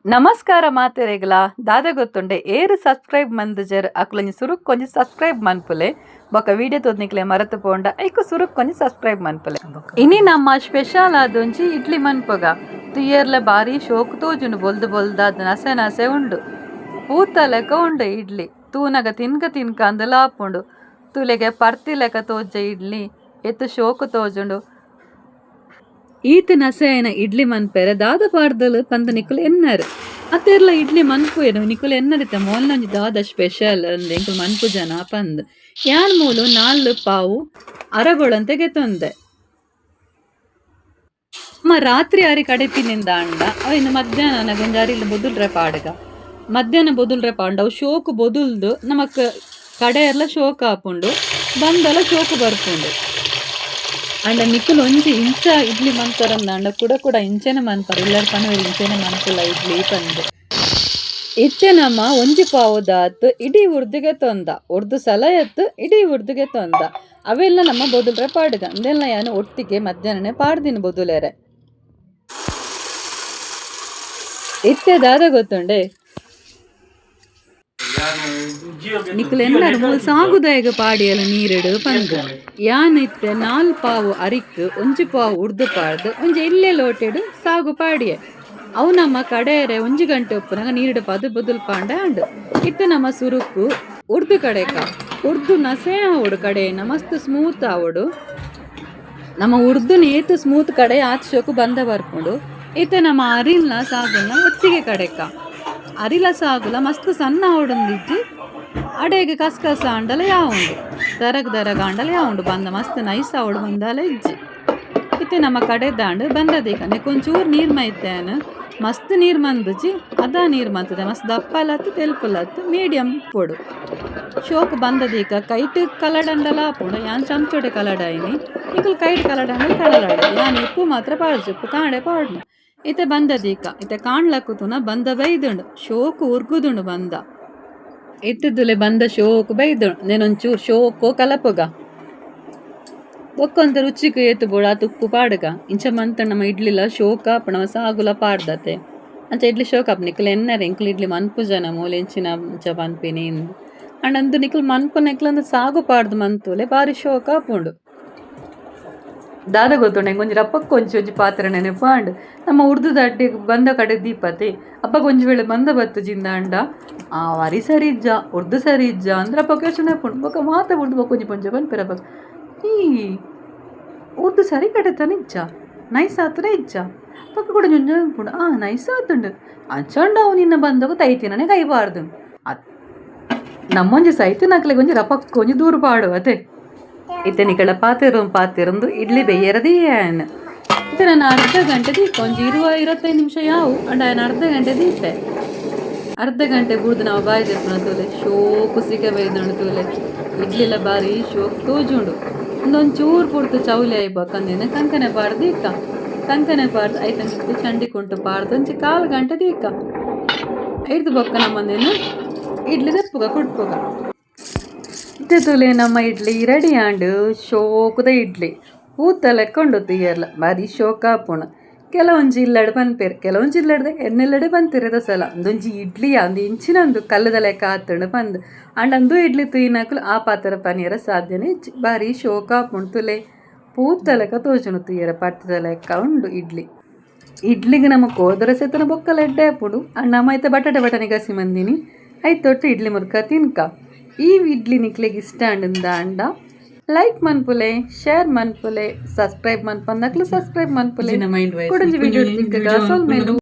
ನಮಸ್ಕಾರ ಮಾತೆರೆಗ್ಲ ದಾದ ಗೊತ್ತುಂಡೆ ಏರು ಸಬ್ಸ್ಕ್ರೈಬ್ ಮಂದುಜರ್ ಅಕ್ಲೊಂಜಿ ಸುರುಕ್ ಕೊಂಜಿ ಸಬ್ಸ್ಕ್ರೈಬ್ ಮನ್ಪುಲೆ ಬೊಕ ವಿಡಿಯೋ ತೋದ್ನಿಕ್ಲೆ ಮರತು ಪೋಂಡ ಐಕು ಸುರುಕ್ ಕೊಂಜಿ ಸಬ್ಸ್ಕ್ರೈಬ್ ಮನ್ಪುಲೆ ಇನಿ ನಮ್ಮ ಸ್ಪೆಷಲ್ ಆದೊಂಜಿ ಇಡ್ಲಿ ಮನ್ಪೊಗ ತುಯ್ಯರ್ಲ ಬಾರಿ ಶೋಕು ತೋಜುಂಡು ಬೊಲ್ದು ಬೊಲ್ದಾದ್ ನಸೆ ನಸೆ ಉಂಡು ಪೂತ ಲೆಕ್ಕ ಉಂಡು ಇಡ್ಲಿ ತೂನಗ ತಿನ್ಕ ಅಂದಲ ಆಪುಂಡು ತುಲೆಗೆ ಪರ್ತಿ ಲೆಕ್ಕ ತೋಜ ಇಡ್ಲಿ ಎತ್ತು ಶೋಕು ತೋಜುಂಡು ಈತ ನಸೆಯನ ಇಡ್ಲಿ ಮನ್ಪೆರೆ ದಾದ ಪಾಡ್ದಲು ಪಂದ ನಿಕುಲು ಎನ್ನರು ಅತ್ತೆರ್ಲ ಇಡ್ಲಿ ಮನ್ಪು ಏನು ನಿಕುಲು ಎನ್ನರಿತ ಮೋಲ್ನಂಜಿ ದಾದ ಸ್ಪೆಷಲ್ ಅಂದ್ ಎಂಕುಲು ಮನ್ಪು ಜನ ಪಂದ್ ಯಾನ್ ಮೂಲು 4 ಪಾವು ಅರಗೊಳಂತೆ ಗೆತ್ತೊಂದೆ ರಾತ್ರಿ ಅರಿ ಕಡೆಪಿನಿಂದ ಅಂಡ ಅವಿನ ಮಧ್ಯಾಹ್ನ ನಗೊಂದು ಅರಿಲು ಬೊದುಲ್ರೆ ಪಾಡ್ಗ ಮಧ್ಯಾಹ್ನ ಬೊದುಲ್ರೆ ಪಾಂಡ ಅವು ಶೋಕು ಬೊದುಲ್ದು ನಮಕ್ ಕಡೆಯರ್ಲ ಶೋಕು ಆಪುಂಡು ಬಂದಲ ಶೋಕು ಬರ್ಪುಂಡು ಅಂಡ ನಿಕುಲು ಒಂಜಿ ಇಂಚ ಇಡ್ಲಿ ಮನ್ಪರಂದ ಅಂಡ ಕೂಡ ಇಂಚೆನೆ ಮನ್ಪರು ಇಲ್ಲರ ಪನವೇಲಿ ಇಂಚೆನೆ ಮನ್ಪುಲ ಇಡ್ಲಿ ಪಂದು ಇತ್ತೆ ನಮ್ಮ ಒಂಜಿ ಪಾವುದಾತ್ ಇಡೀ ಉರ್ದುಗೆ ತೊಂದ ಉರ್ದು ಸಲ ಎತ್ತು ಇಡೀ ಉರ್ದುಗೆ ತೊಂದ ಅವೆಲ್ಲ ನಮ್ಮ ಬೊದುಲ್ರೆ ಪಾಡ್ಗ ಅಂದೆಲ್ಲ ಯಾನು ಒಟ್ಟಿಗೆ ಮಧ್ಯಾಹ್ನನೆ ಪಾಡ್ದಿನ ಬೊದುಲೆರೆ ಇತ್ತೆ ದಾದ ಗೊತ್ತುಂಡೆ ನಿಕುಲು ಎನ್ನರು ಮೂಲು ಸಾಗುದಾಯಗ ಪಾಡಿಯಲ ನೀರೆಡು ಪಂದು ಯಾನ್ ಇತ್ತೆ 4 ಪಾವು ಅರಿಕ್ ಒಂಜಿ ಪಾವು ಉರ್ದು ಪಾಡ್ದು ಒಂಜಿ ಇಲ್ಲೆ ಲೋಟೆಡು ಸಾಗು ಪಾಡಿಯೆ ಅವು ನಮ್ಮ ಕಡೆಯರೆ 1 ಗಂಟೆ ಉಪ್ಪುನಾಗ ನೀರಿಡು ಪದು ಬೊದುಲ್ ಪಾಂಡೆ ಅಂಡು ಇತ್ತೆ ನಮ್ಮ ಸುರುಕು ಉರ್ದು ಕಡೆಕ ಉರ್ದು ನಸೆ ಆವಡು ಕಡೆಯನ್ನ ಮಸ್ತ್ ಸ್ಮೂತ್ ಆವಡು ನಮ್ಮ ಉರ್ದು ನೇತು ಸ್ಮೂತ್ ಕಡೆ ಆಚೋಕು ಬಂದ ಬರ್ಕೊಂಡು ಇತ್ತೆ ನಮ್ಮ ಅರಿಲ್ನ ಸಾಗುನ ಒಟ್ಟಿಗೆ ಕಡೆಕ ಅರಿಲ ಸಾಗುಲ ಮಸ್ತ್ ಸಣ್ಣ ಆವಡೊಂದಿಜ್ಜಿ ಅಡೆಗೆ ಕಸ್ಕಸ ಅಂಡಲ ಯಾವುಂಡು ದರಗ ಅಂಡಲ ಯಾವುಂಡು ಬಂದ ಮಸ್ತ್ ನೈಸ್ ಆವಡು ಬಂದಲ ಇಜ್ಜಿ ಇತ್ತೆ ನಮ್ಮ ಕಡೆ ದಾಂಡು ಬಂದದೀಗ ನೆಕೊಂಚೂರು ನೀರು ಮೈತೇನು ಮಸ್ತ್ ನೀರು ಮಂದುಜಿ ಅದ ನೀರು ಮಂತದೆ ಮಸ್ತ್ ದಪ್ಪಲತ್ತು ತೆಲ್ಪುಲತ್ತು ಮೀಡಿಯಂ ಪೊಡು ಶೋಕು ಬಂದದೀಗ ಕೈಟ್ ಕಲಡಂಡಲ ಆಪುಂಡು ಯಾನ್ ಚಮಚೋಡೆ ಕಲಡಾಯಿನಿ ನಿಕುಲು ಕೈಟ್ ಕಲಡಂಡಲ ಕಲಡಾಡ ಯಾನ್ ಉಪ್ಪು ಮಾತ್ರ ಪಾಡ್ಜುಪ್ಪು ಕಾಂಡೆ ಪಾಡ್ನು ಇತ್ತೆ ಬಂದದೀಕ ಇತ್ತೆ ಕಾಣ್ಲಕ್ಕುತುನ ಬಂದ ಬೈದುಂಡು ಶೋಕು ಉರ್ಗುದುಂಡು ಬಂದ ಇತ್ತಿದ್ದುಲೆ ಬಂದ ಶೋಕು ಬೈದುಂಡು ನೆನೊಂಚೂರು ಶೋಕು ಕಲಪುಗ ಬೊಕ್ಕೊಂತ ರುಚಿಗೆ ಏತು ಬೋಡ ತುಪ್ಪು ಪಾಡ್ಗ ಇಂಚ ಮಂತ ನಮ್ಮ ಇಡ್ಲಿಲ ಶೋಕ ಪಣವ ಸಾಗುಲ ಪಾಡ್ದತೆ ಅಂಚ ಇಡ್ಲಿ ಶೋಕ ನಿಕುಲು ಎನ್ನರೆ ಇಂಕುಲು ಇಡ್ಲಿ ಮನ್ಪು ಜನ ಮೂಲೆಂಚಿನ ಇಂಚ ಮನ್ಪಿನಿ ಇಂದು ಅಂಡು ನಿಕುಲು ಮನ್ಪು ನೆಕ್ಲಂದು ಸಾಗು ಪಾಡ್ದು ಮಂತುಲೆ ಬಾರಿ ಶೋಕ ಆಪುಂಡು ದಾದ ಗೊತ್ತುಂಡು ಎಂಗೊಂಜಿ ರಪ್ಪಕ್ಕೆ ಒಂಜಿ ಪಾತ್ರೆ ನೆನಪಾಂಡು ನಮ್ಮ ಉರ್ದು ದಡ್ಡಿ ಬಂದ ಕಡೆ ದೀಪತೆ ಅಪ್ಪ ಕೊಂಜಿ ವೇಳೆ ಬಂದ ಬತ್ತು ಜಿಂದ ಅಂಡ ವರಿ ಸರಿ ಇಜ್ಜ ಉರ್ದು ಸರಿ ಇಜ್ಜ ಅಂದ್ರೆ ಅಪ್ಪ ಯೋಚನೆ ನೆನಪುಂಡು ಬೊಕ್ಕ ಮಾತ ಉರ್ದು ಬೊಕ್ಕೊಂಜಿ ಪೊಂಜ ಬಂದ್ಪೆರ ಬಕ್ಕ ಈ ಉರ್ದು ಸರಿ ಕಡೆ ತಾನೆ ಇಜ್ಜ ನೈಸ್ ಆತನೇ ಇಜ್ಜ ಪಕ್ಕ ಕೂಡ ಜೊಂಜ ನೆನಪುಂಡು ನೈಸ್ ಆತುಂಡು ಅಂಚಂಡ ಅವು ನಿನ್ನ ಬಂದಾಗ ತೈತಿನೇ ಕೈಬಾರ್ದು ನಮ್ಮೊಂಜಿ ಸೈತು ನಕ್ಲೆ ಕೊಂಜಿ ರಪ್ಪಕ್ಕೆ ಕೊಂಜಿ ದೂರ ಪಾಡು ಅದೇ ಇತ್ತೆ ನಿಕಳ ಪಾತಿರಂದು ಇಡ್ಲಿ ಬೇಯರದೇನು ಇತ್ತೆ ನಾನು ಅರ್ಧ ಗಂಟೆ ದೀಪ ಒಂಜಿ 20-25 ನಿಮಿಷ ಯಾವು ಅಂಡ ನಾನು ಅರ್ಧ ಗಂಟೆ ದೀಪೆ ಅರ್ಧ ಗಂಟೆ ಬುಡ್ದು ನಾವು ಬಾಯಿ ತೆಪ್ಪನ ತೂಲೆ ಶೋಕು ಸಿಗ ಬೈದೊಂಡು ತೂಲೆ ಇಡ್ಲಿಲ್ಲ ಬಾರಿ ಶೋಕು ತೋಜುಂಡು ಒಂದೊಂಚೂರು ಪುಡ್ತು ಚೌಲಿ ಆಯ್ಬೇಕಂದೇನೆ ಕಂಕನೆ ಪಾಡ್ದು ಇಕ್ಕ ಕಂಕನೆ ಪಾಡ್ದು ಐತಂಗಿತ್ತು ಚಂಡಿ ಕುಂಟು ಪಾಡ್ದು ಒಂಚಿ 1/4 ಗಂಟೆ ದೀಕ ಹಿಡ್ದು ಬೊಕ್ಕ ನಮ್ಮಂದೇನು ಇಡ್ಲಿ ದಪ್ಪುಗ ಕುಟ್ಪುಗ ಇತ್ತೆ ತುಲೆ ನಮ್ಮ ಇಡ್ಲಿ ರೆಡಿ ಆಂಡು ಶೋಕುದ ಇಡ್ಲಿ ಊತ ಲೆಕ್ಕೊಂಡು ತುಯ್ಯರ್ಲ ಬಾರಿ ಶೋಕ ಆಪುಣ ಕೆಲವೊಂಜಿ ಇಲ್ಲಡೆ ಪನ್ಪೇರು ಕೆಲವೊಂಜಿ ಇಲ್ಲಡೆ ಎಣ್ಣೆಲ್ಲಡೆ ಬಂತಿರದ ಸಲ ಒಂದೊಂಜಿ ಇಡ್ಲಿಯ ಒಂದು ಇಂಚಿನೊಂದು ಕಲ್ಲದ ಲೆಕ್ಕ ಆತಂಡು ಬಂದು ಅಂಡಂದು ಇಡ್ಲಿ ತುಯ್ನಾಕಲು ಆ ಪಾತ್ರ ಪನಿಯರ ಸಾಧ್ಯನೇ ಬಾರಿ ಶೋಕ ಆಪುಂಡು ತುಲೆ ಪೂತ ಲೆಕ್ಕ ತೋಜುನು ತುಯ್ಯರ ಪಟ್ಟದ ಲೆಕ್ಕ ಉಂಡು ಇಡ್ಲಿಗೆ ನಮ್ಮ ಕೋದರ ಸೆತನ ಬೊಕ್ಕಲ ಎಡ್ಡೆ ಆಪುಡು ನಮ್ಮ ಐತೆ ಬಟಾಟೆ ಗಸಿ ಮಂದಿನಿ ಐತೆ ತೊಟ್ಟು ಇಡ್ಲಿ ಮುರ್ಕ ತಿನ್ಕ ಈ ಇಡ್ಲಿ ನಿಕ್ಲೆಗೆ ಇಷ್ಟ ಅಂಡ ಲೈಕ್ ಮನ್ಪುಲೆ ಶೇರ್ ಮನ್ಪುಲೆ ಸಬ್ಸ್ಕ್ರೈಬ್ ಮನ್ಪಂದಕ್ಲು ಸಬ್ಸ್ಕ್ರೈಬ್ ಮನ್ಪುಲೆ ಕೊಡಂಜಿ ವಿಡಿಯೋ